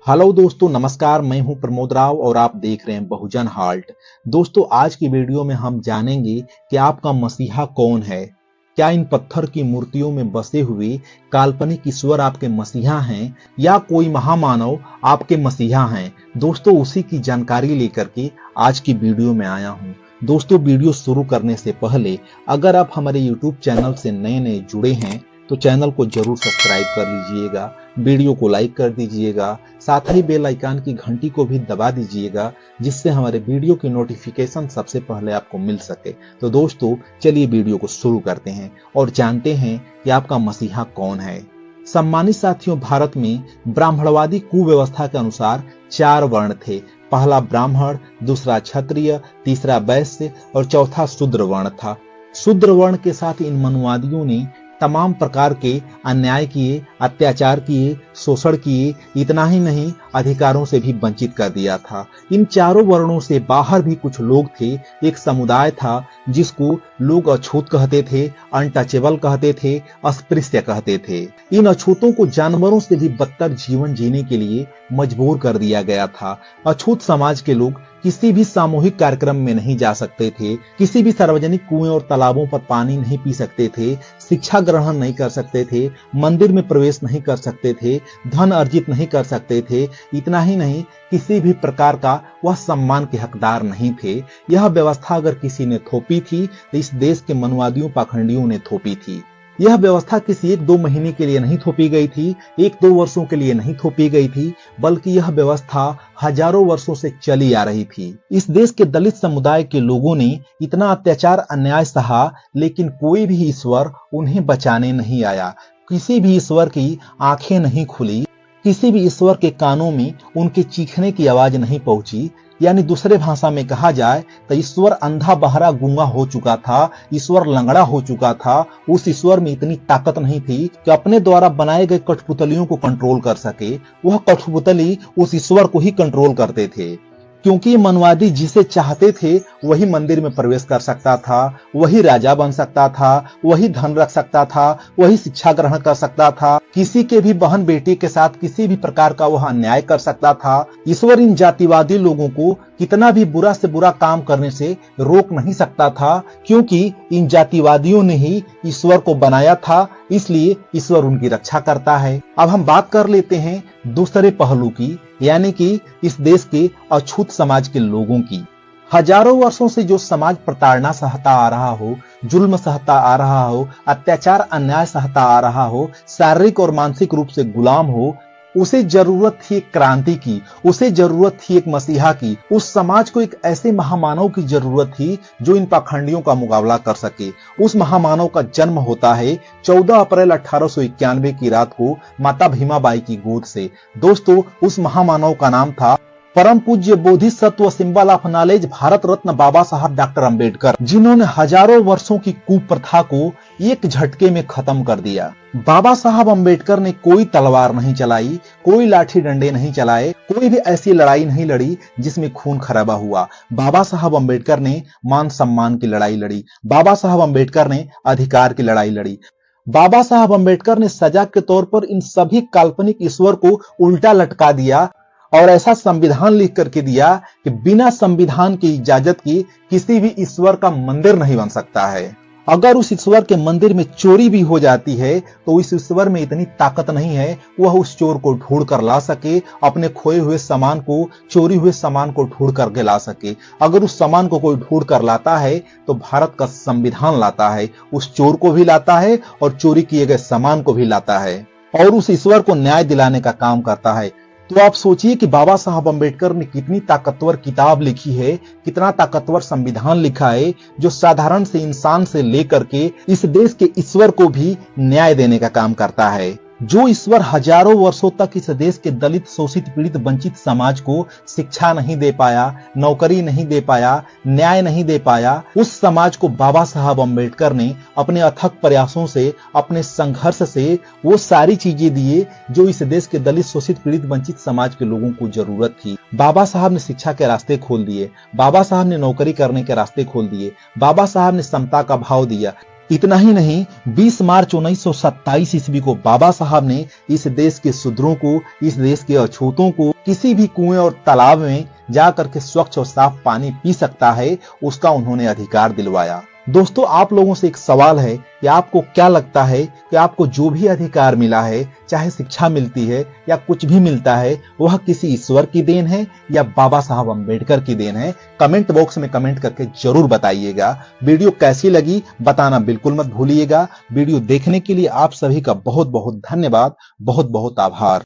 Hello दोस्तों, नमस्कार। मैं हूं प्रमोद राव और आप देख रहे हैं बहुजन हाल्ट। दोस्तों, आज की वीडियो में हम जानेंगे कि आपका मसीहा कौन है। क्या इन पत्थर की मूर्तियों में बसे हुए काल्पनिक ईश्वर आपके मसीहा हैं या कोई महामानव आपके मसीहा हैं। दोस्तों, उसी की जानकारी लेकर के आज की वीडियो में आया हूं। दोस्तों, वीडियो शुरू करने से पहले अगर आप हमारे यूट्यूब चैनल से नए जुड़े हैं तो चैनल को जरूर सब्सक्राइब कर लीजिएगा, वीडियो को लाइक कर दीजिएगा, साथ ही बेल आइकन की घंटी को भी दबा दीजिएगा, जिससे हमारे वीडियो की नोटिफिकेशन सबसे पहले आपको मिल सके। तो दोस्तों, चलिए वीडियो को शुरू करते हैं और जानते हैं कि आपका मसीहा कौन है। सम्मानित साथियों, भारत में ब्राह्मणवादी कुव्यवस्था के अनुसार 4 वर्ण थे। पहला ब्राह्मण, दूसरा क्षत्रिय, तीसरा वैश्य और चौथा शूद्र वर्ण था। शूद्र वर्ण के साथ इन मनुवादियों ने तमाम प्रकार के अन्याय किए, अत्याचार किए, शोषण किए। इतना ही नहीं, अधिकारों से भी वंचित कर दिया था। इन चारों वर्णों से बाहर भी कुछ लोग थे। एक समुदाय था जिसको लोग अछूत कहते थे, अनटचेबल कहते थे, अस्पृश्य कहते थे। इन अछूतों को जानवरों से भी बदतर जीवन जीने के लिए मजबूर कर दिया गया था। अछूत समाज के लोग किसी भी सामूहिक कार्यक्रम में नहीं जा सकते थे, किसी भी सार्वजनिक कुएं और तालाबों पर पानी नहीं पी सकते थे, शिक्षा ग्रहण नहीं कर सकते थे, मंदिर में प्रवेश नहीं कर सकते थे, धन अर्जित नहीं कर सकते थे। इतना ही नहीं, किसी भी प्रकार का वह सम्मान के हकदार नहीं थे। यह व्यवस्था अगर किसी ने थोपी थी तो इस देश के मनुवादियों पाखंडियों ने थोपी थी। यह व्यवस्था किसी 1-2 महीने के लिए नहीं थोपी गई थी, 1-2 वर्षों के लिए नहीं थोपी गई थी, बल्कि यह व्यवस्था हजारों वर्षों से चली आ रही थी। इस देश के दलित समुदाय के लोगों ने इतना अत्याचार अन्याय सहा, लेकिन कोई भी ईश्वर उन्हें बचाने नहीं आया। किसी भी ईश्वर की आंखें नहीं खुली, किसी भी ईश्वर के कानों में उनके चीखने की आवाज नहीं पहुंची। यानी दूसरे भाषा में कहा जाए तो ईश्वर अंधा बहरा गूंगा हो चुका था, ईश्वर लंगड़ा हो चुका था। उस ईश्वर में इतनी ताकत नहीं थी कि अपने द्वारा बनाए गए कठपुतलियों को कंट्रोल कर सके। वह कठपुतली उस ईश्वर को ही कंट्रोल करते थे, क्योंकि मनवादी जिसे चाहते थे वही मंदिर में प्रवेश कर सकता था, वही राजा बन सकता था, वही धन रख सकता था, वही शिक्षा ग्रहण कर सकता था, किसी के भी बहन बेटी के साथ किसी भी प्रकार का वह अन्याय कर सकता था। ईश्वर इन जातिवादी लोगों को कितना भी बुरा से बुरा काम करने से रोक नहीं सकता था, क्योंकि इन जातिवादियों ने ही ईश्वर को बनाया था, इसलिए ईश्वर उनकी रक्षा करता है। अब हम बात कर लेते हैं दूसरे पहलू की, यानी कि इस देश के अछूत समाज के लोगों की। हजारों वर्षों से जो समाज प्रताड़ना सहता आ रहा हो, जुल्म सहता आ रहा हो, अत्याचार अन्याय सहता आ रहा हो, शारीरिक और मानसिक रूप से गुलाम हो, उसे जरूरत थी एक क्रांति की, उसे जरूरत थी एक मसीहा की। उस समाज को एक ऐसे महामानव की जरूरत थी जो इन पाखंडियों का मुकाबला कर सके। उस महामानव का जन्म होता है 14 अप्रैल 1891 की रात को माता भीमाबाई की गोद से। दोस्तों, उस महामानव का नाम था परम पूज्य बोधिसत्व symbol of knowledge Bharat Ratna Baba Saheb doctor Ambedkar, जिन्होंने हजारों वर्षों की कुप्रथा को एक झटके में खत्म कर दिया। बाबा साहब अंबेडकर ने कोई तलवार नहीं चलाई, कोई लाठी डंडे नहीं चलाए, कोई भी ऐसी लड़ाई नहीं लड़ी जिसमें खून खराबा हुआ। बाबा साहब अंबेडकर ने मान सम्मान की लड़ाई लड़ी, बाबा साहब अंबेडकर ने अधिकार की लड़ाई लड़ी। बाबा साहब अंबेडकर ने सजा के तौर पर इन सभी काल्पनिक ईश्वर को उल्टा लटका दिया और ऐसा संविधान लिख करके दिया कि बिना संविधान की इजाजत की किसी भी ईश्वर का मंदिर नहीं बन सकता है। अगर उस ईश्वर के मंदिर में चोरी भी हो जाती है तो उस ईश्वर में इतनी ताकत नहीं है वह उस चोर को ढूंढ कर ला सके, अपने खोए हुए सामान को, चोरी हुए सामान को ढूंढ करके ला सके। अगर उस सामान को कोई ढूंढ कर लाता है तो भारत का संविधान लाता है, उस चोर को भी लाता है और चोरी किए गए सामान को भी लाता है और उस ईश्वर को न्याय दिलाने का काम करता है। तो आप सोचिए कि बाबा साहब अंबेडकर ने कितनी ताकतवर किताब लिखी है, कितना ताकतवर संविधान लिखा है, जो साधारण से इंसान से लेकर के इस देश के ईश्वर को भी न्याय देने का काम करता है। जो ईश्वर हजारों वर्षों तक इस देश के दलित, शोषित, पीड़ित, वंचित समाज को शिक्षा नहीं दे पाया, नौकरी नहीं दे पाया, न्याय नहीं दे पाया, उस समाज को बाबा साहब अंबेडकर ने अपने अथक प्रयासों से, अपने संघर्ष से वो सारी चीजें दिए जो इस देश के दलित, शोषित, पीड़ित, वंचित समाज के लोगों को जरूरत थी। बाबा साहब ने शिक्षा के रास्ते खोल दिए, बाबा साहब ने नौकरी करने के रास्ते खोल दिए, बाबा साहब ने समता का भाव दिया। इतना ही नहीं, 20 मार्च 1927 ईस्वी को बाबा साहब ने इस देश के शूद्रों को, इस देश के अछूतों को किसी भी कुएं और तालाब में जाकर के स्वच्छ और साफ पानी पी सकता है, उसका उन्होंने अधिकार दिलवाया। दोस्तों, आप लोगों से एक सवाल है कि आपको क्या लगता है कि आपको जो भी अधिकार मिला है, चाहे शिक्षा मिलती है या कुछ भी मिलता है, वह किसी ईश्वर की देन है या बाबा साहब अम्बेडकर की देन है? कमेंट बॉक्स में कमेंट करके जरूर बताइएगा। वीडियो कैसी लगी बताना बिल्कुल मत भूलिएगा। वीडियो देखने के लिए आप सभी का बहुत बहुत धन्यवाद, बहुत बहुत आभार।